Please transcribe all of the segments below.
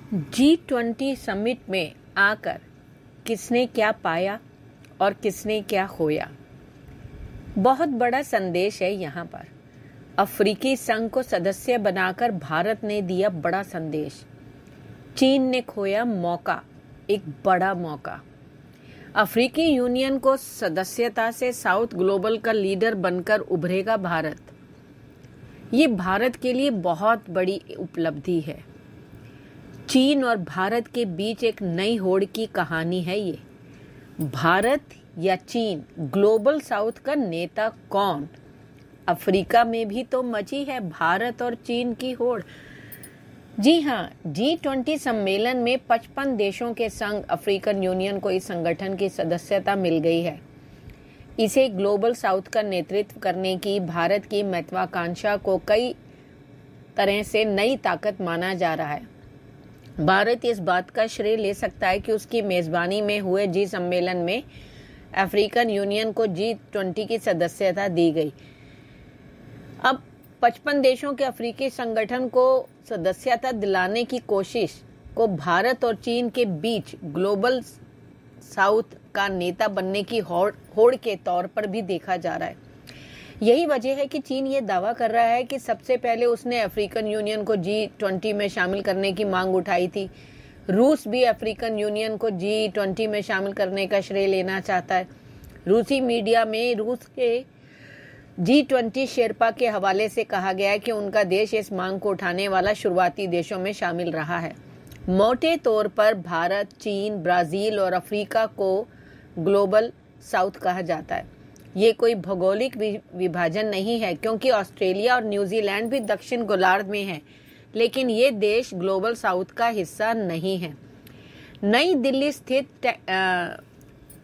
G20 summit में आकर किसने क्या पाया और किसने क्या खोया। बहुत बड़ा संदेश है यहाँ पर। अफ्रीकी संघ को सदस्य बनाकर भारत ने दिया बड़ा संदेश। चीन ने खोया मौका, एक बड़ा मौका। अफ्रीकी यूनियन को सदस्यता से साउथ ग्लोबल का लीडर बनकर उभरेगा भारत। ये भारत के लिए बहुत बड़ी उपलब्धि है। चीन और भारत के बीच एक नई होड़ की कहानी है ये। भारत या चीन, ग्लोबल साउथ का नेता कौन? अफ्रीका में भी तो मची है भारत और चीन की होड़। जी हाँ, G20 सम्मेलन में 55 देशों के संग अफ्रीकन यूनियन को इस संगठन की सदस्यता मिल गई है। इसे ग्लोबल साउथ का नेतृत्व करने की भारत की महत्वाकांक्षा को कई तरह से नई ताकत माना जा रहा है। भारत इस बात का श्रेय ले सकता है कि उसकी मेजबानी में हुए जी सम्मेलन में अफ्रीकन यूनियन को G20 की सदस्यता दी गई। अब 55 देशों के अफ्रीकी संगठन को सदस्यता दिलाने की कोशिश को भारत और चीन के बीच ग्लोबल साउथ का नेता बनने की होड़ के तौर पर भी देखा जा रहा है। यही वजह है कि चीन ये दावा कर रहा है कि सबसे पहले उसने अफ्रीकन यूनियन को G20 में शामिल करने की मांग उठाई थी। रूस भी अफ्रीकन यूनियन को G20 में शामिल करने का श्रेय लेना चाहता है। रूसी मीडिया में रूस के G20 शेरपा के हवाले से कहा गया है कि उनका देश इस मांग को उठाने वाला शुरुआती देशों में शामिल रहा है। मोटे तौर पर भारत, चीन, ब्राजील और अफ्रीका को ग्लोबल साउथ कहा जाता है। ये कोई भौगोलिक विभाजन नहीं है, क्योंकि ऑस्ट्रेलिया और न्यूजीलैंड भी दक्षिण गोलार्ध में है, लेकिन ये देश ग्लोबल साउथ का हिस्सा नहीं है। नई दिल्ली स्थित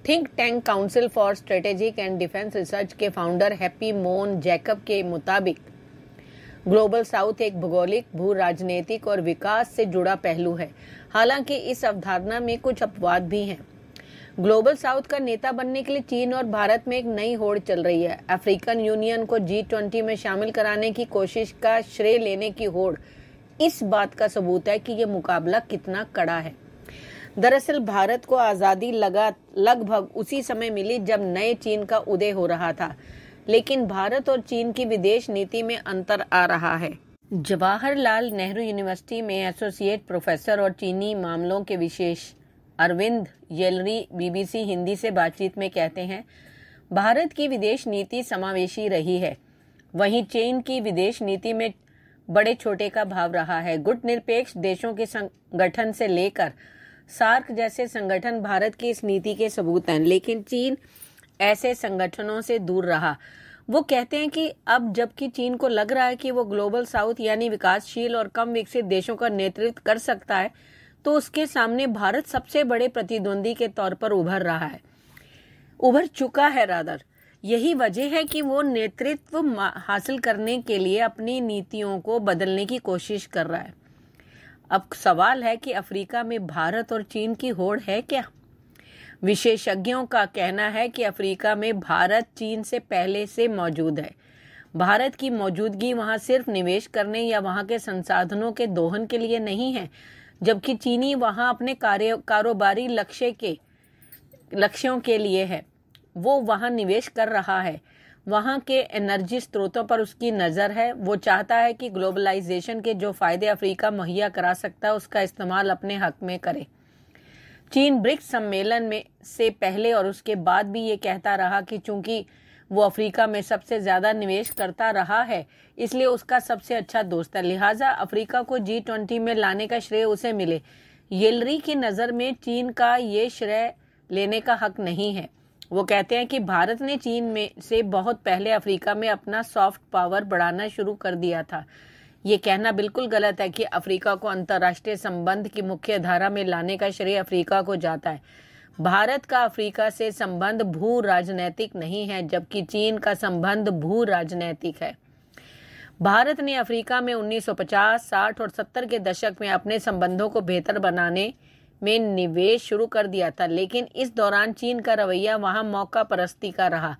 think tank council for strategic and defence research के फाउंडर हैप्पी मोन जैकब के मुताबिक ग्लोबल साउथ एक भौगोलिक, भू राजनीतिक और विकास से जुड़ा पहलू है। हालांकि इस अवधारणा में कुछ अपवाद भी हैं। ग्लोबल साउथ का नेता बनने के लिए चीन और भारत में एक नई होड़ चल रही है। अफ्रीकन यूनियन को G20 में शामिल कराने की कोशिश का श्रेय लेने की होड़ इस बात का सबूत है कि यह मुकाबला कितना कड़ा है। दरअसल भारत को आजादी लगभग उसी समय मिली जब नए चीन का उदय हो रहा था, लेकिन भारत और चीन की विदेश नीति में अंतर आ रहा है। जवाहरलाल नेहरू यूनिवर्सिटी में एसोसिएट प्रोफेसर और चीनी मामलों के विशेष अरविंद येलरी BBC हिंदी से बातचीत में कहते हैं, भारत की विदेश नीति समावेशी रही है, वहीं चीन की विदेश नीति में बड़े छोटे का भाव रहा है। गुटनिरपेक्ष देशों के संगठन से लेकर सार्क जैसे संगठन भारत की इस नीति के सबूत हैं, लेकिन चीन ऐसे संगठनों से दूर रहा। वो कहते हैं कि अब जबकि चीन को लग रहा है कि वो ग्लोबल साउथ यानी विकासशील और कम विकसित देशों का नेतृत्व कर सकता है, तो उसके सामने भारत सबसे बड़े प्रतिद्वंदी के तौर पर उभर चुका है रादर। यही वजह है कि वो नेतृत्व हासिल करने के लिए अपनी नीतियों को बदलने की कोशिश कर रहा है। अब सवाल है कि अफ्रीका में भारत और चीन की होड़ है क्या? विशेषज्ञों का कहना है कि अफ्रीका में भारत चीन से पहले से मौजूद है। भारत की मौजूदगी वहां सिर्फ निवेश करने या वहां के संसाधनों के दोहन के लिए नहीं है, जबकि चीनी वहां अपने कारोबारी लक्ष्यों के लिए है। वो वहां निवेश कर रहा है, वहां के एनर्जी स्रोतों पर उसकी नजर है। वो चाहता है कि ग्लोबलाइजेशन के जो फायदे अफ्रीका मुहैया करा सकता है उसका इस्तेमाल अपने हक में करे। चीन ब्रिक्स सम्मेलन में से पहले और उसके बाद भी ये कहता रहा कि चूंकि वो अफ्रीका में सबसे ज्यादा निवेश करता रहा है, इसलिए उसका सबसे अच्छा दोस्त है, लिहाजा अफ्रीका को G20 में लाने का श्रेय उसे मिले। येलरी की नजर में चीन का ये श्रेय लेने का हक नहीं है। वो कहते हैं कि भारत ने चीन में से बहुत पहले अफ्रीका में अपना सॉफ्ट पावर बढ़ाना शुरू कर दिया था। ये कहना बिल्कुल गलत है कि अफ्रीका को अंतर्राष्ट्रीय संबंध की मुख्य धारा में लाने का श्रेय अफ्रीका को जाता है। भारत का अफ्रीका से संबंध भू राजनैतिक नहीं है, जबकि चीन का संबंध भू राजनैतिक है। भारत ने अफ्रीका में 1950, 60 और 70 के दशक में अपने संबंधों को बेहतर बनाने में निवेश शुरू कर दिया था, लेकिन इस दौरान चीन का रवैया वहां मौका परस्ती का रहा।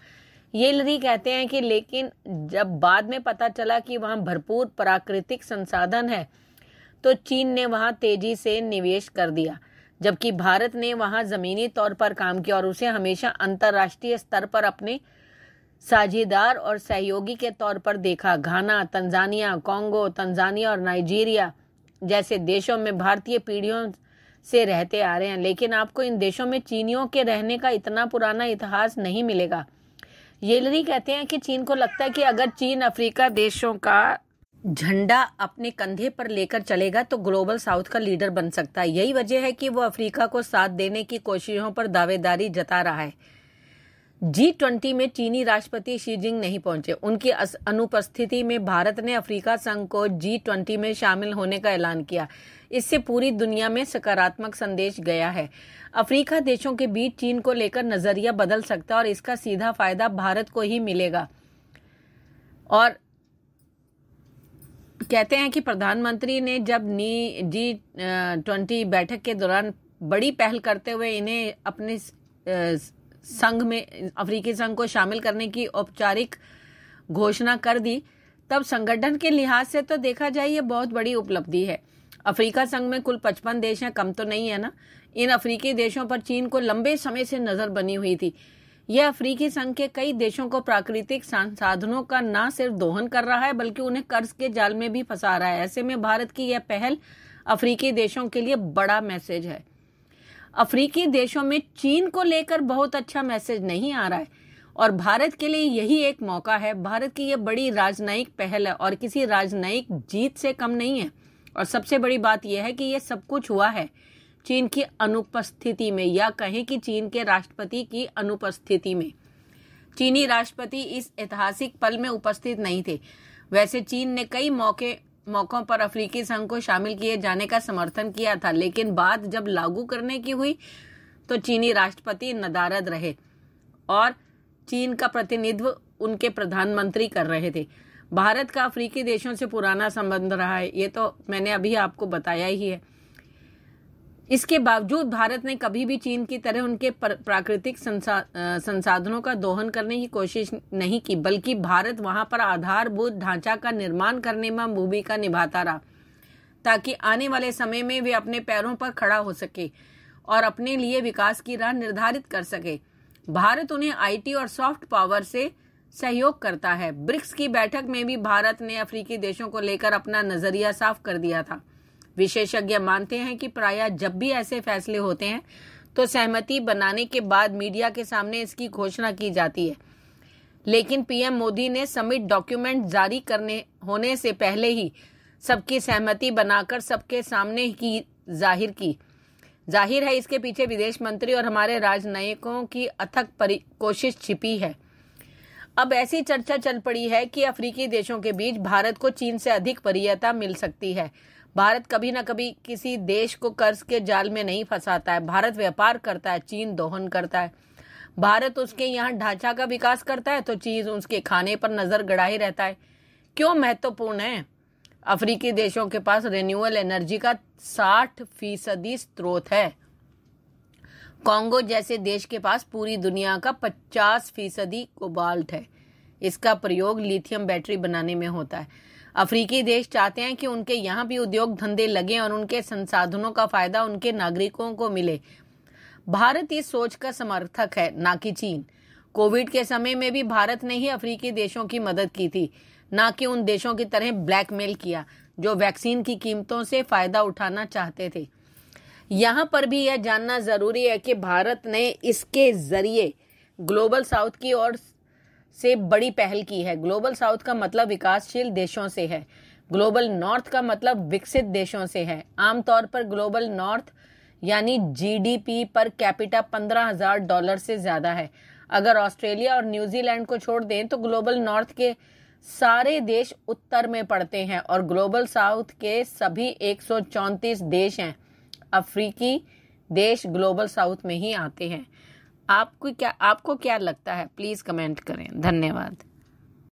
येलरी कहते हैं कि लेकिन जब बाद में पता चला कि वहां भरपूर प्राकृतिक संसाधन है, तो चीन ने वहां तेजी से निवेश कर दिया, जबकि भारत ने वहां जमीनी तौर पर काम किया और उसे हमेशा अंतर्राष्ट्रीय स्तर पर अपने साझेदार और सहयोगी के तौर पर देखा। घाना, तंजानिया, कोंगो, तंजानिया और नाइजीरिया जैसे देशों में भारतीय पीढ़ियों से रहते आ रहे हैं, लेकिन आपको इन देशों में चीनियों के रहने का इतना पुराना इतिहास नहीं मिलेगा। येलरी कहते हैं कि चीन को लगता है कि अगर चीन अफ्रीका देशों का झंडा अपने कंधे पर लेकर चलेगा तो ग्लोबल साउथ का लीडर बन सकता है। यही वजह है कि वो अफ्रीका को साथ देने की कोशिशों पर दावेदारी जता रहा है। G20 में चीनी राष्ट्रपति शी जिनपिंग नहीं पहुंचे। उनकी अनुपस्थिति में भारत ने अफ्रीका संघ को G20 में शामिल होने का ऐलान किया। इससे पूरी दुनिया में सकारात्मक संदेश गया है। अफ्रीका देशों के बीच चीन को लेकर नजरिया बदल सकता है और इसका सीधा फायदा भारत को ही मिलेगा। और कहते हैं कि प्रधानमंत्री ने जब G20 बैठक के दौरान बड़ी पहल करते हुए इन्हें अपने संघ में, अफ्रीकी संघ को शामिल करने की औपचारिक घोषणा कर दी, तब संगठन के लिहाज से तो देखा जाए ये बहुत बड़ी उपलब्धि है। अफ्रीका संघ में कुल 55 देश हैं, कम तो नहीं है ना। इन अफ्रीकी देशों पर चीन को लंबे समय से नजर बनी हुई थी। यह अफ्रीकी संघ के कई देशों को प्राकृतिक संसाधनों का न सिर्फ दोहन कर रहा है बल्कि उन्हें कर्ज के जाल में भी फंसा रहा है। ऐसे में भारत की यह पहल अफ्रीकी देशों के लिए बड़ा मैसेज है। अफ्रीकी देशों में चीन को लेकर बहुत अच्छा मैसेज नहीं आ रहा है और भारत के लिए यही एक मौका है। भारत की यह बड़ी राजनयिक पहल है और किसी राजनयिक जीत से कम नहीं है। और सबसे बड़ी बात यह है कि यह सब कुछ हुआ है चीन की अनुपस्थिति में, या कहें कि चीन के राष्ट्रपति की अनुपस्थिति में। चीनी राष्ट्रपति इस ऐतिहासिक पल में उपस्थित नहीं थे। वैसे चीन ने कई मौकों पर अफ्रीकी संघ को शामिल किए जाने का समर्थन किया था, लेकिन बात जब लागू करने की हुई तो चीनी राष्ट्रपति नदारद रहे और चीन का प्रतिनिधित्व उनके प्रधानमंत्री कर रहे थे। भारत का अफ्रीकी देशों से पुराना संबंध रहा है, ये तो मैंने अभी आपको बताया ही है। इसके बावजूद भारत ने कभी भी चीन की तरह उनके प्राकृतिक संसाधनों का दोहन करने की कोशिश नहीं की, बल्कि भारत वहां पर आधारभूत ढांचा का निर्माण करने में भूमिका निभाता रहा, ताकि आने वाले समय में वे अपने पैरों पर खड़ा हो सके और अपने लिए विकास की राह निर्धारित कर सके। भारत उन्हें आईटी और सॉफ्ट पावर से सहयोग करता है। ब्रिक्स की बैठक में भी भारत ने अफ्रीकी देशों को लेकर अपना नजरिया साफ कर दिया था। विशेषज्ञ मानते हैं कि प्रायः जब भी ऐसे फैसले होते हैं तो सहमति बनाने के बाद मीडिया के सामने इसकी घोषणा की जाती है, लेकिन पीएम मोदी ने समिट डॉक्यूमेंट जारी करने होने से पहले ही सबकी सहमति बनाकर सबके सामने की जाहिर की। जाहिर है इसके पीछे विदेश मंत्री और हमारे राजनयिकों की अथक कोशिश छिपी है। अब ऐसी चर्चा चल पड़ी है कि अफ्रीकी देशों के बीच भारत को चीन से अधिक वरीयता मिल सकती है। भारत कभी न कभी किसी देश को कर्ज के जाल में नहीं फंसाता है। भारत व्यापार करता है, चीन दोहन करता है। भारत उसके यहाँ ढांचा का विकास करता है तो चीन उसके खाने पर नजर गड़ाए रहता है। क्यों महत्वपूर्ण है? अफ्रीकी देशों के पास रिन्यूएबल एनर्जी का 60% स्रोत है। कोंगो जैसे देश के पास पूरी दुनिया का 50% कोबाल्ट है। इसका प्रयोग लिथियम बैटरी बनाने में होता है। अफ्रीकी देश चाहते हैं कि उनके यहाँ भी उद्योग धंधे लगें और उनके संसाधनों का फायदा उनके नागरिकों को मिले। भारत इस सोच का समर्थक है, ना कि चीन। कोविड के समय में भी भारत ने ही अफ्रीकी देशों की मदद की थी, ना कि उन देशों की तरह ब्लैकमेल किया जो वैक्सीन की कीमतों से फायदा उठाना चाहते थे। यहाँ पर भी यह जानना जरूरी है कि भारत ने इसके जरिए ग्लोबल साउथ की ओर से बड़ी पहल की है। ग्लोबल साउथ का मतलब विकासशील देशों से है। ग्लोबल नॉर्थ का मतलब विकसित देशों से है। आमतौर पर ग्लोबल नॉर्थ यानी जीडीपी पर कैपिटा $15,000 से ज्यादा है। अगर ऑस्ट्रेलिया और न्यूजीलैंड को छोड़ दें तो ग्लोबल नॉर्थ के सारे देश उत्तर में पड़ते हैं और ग्लोबल साउथ के सभी 134 देश हैं। अफ्रीकी देश ग्लोबल साउथ में ही आते हैं। आपको क्या लगता है? प्लीज कमेंट करें। धन्यवाद।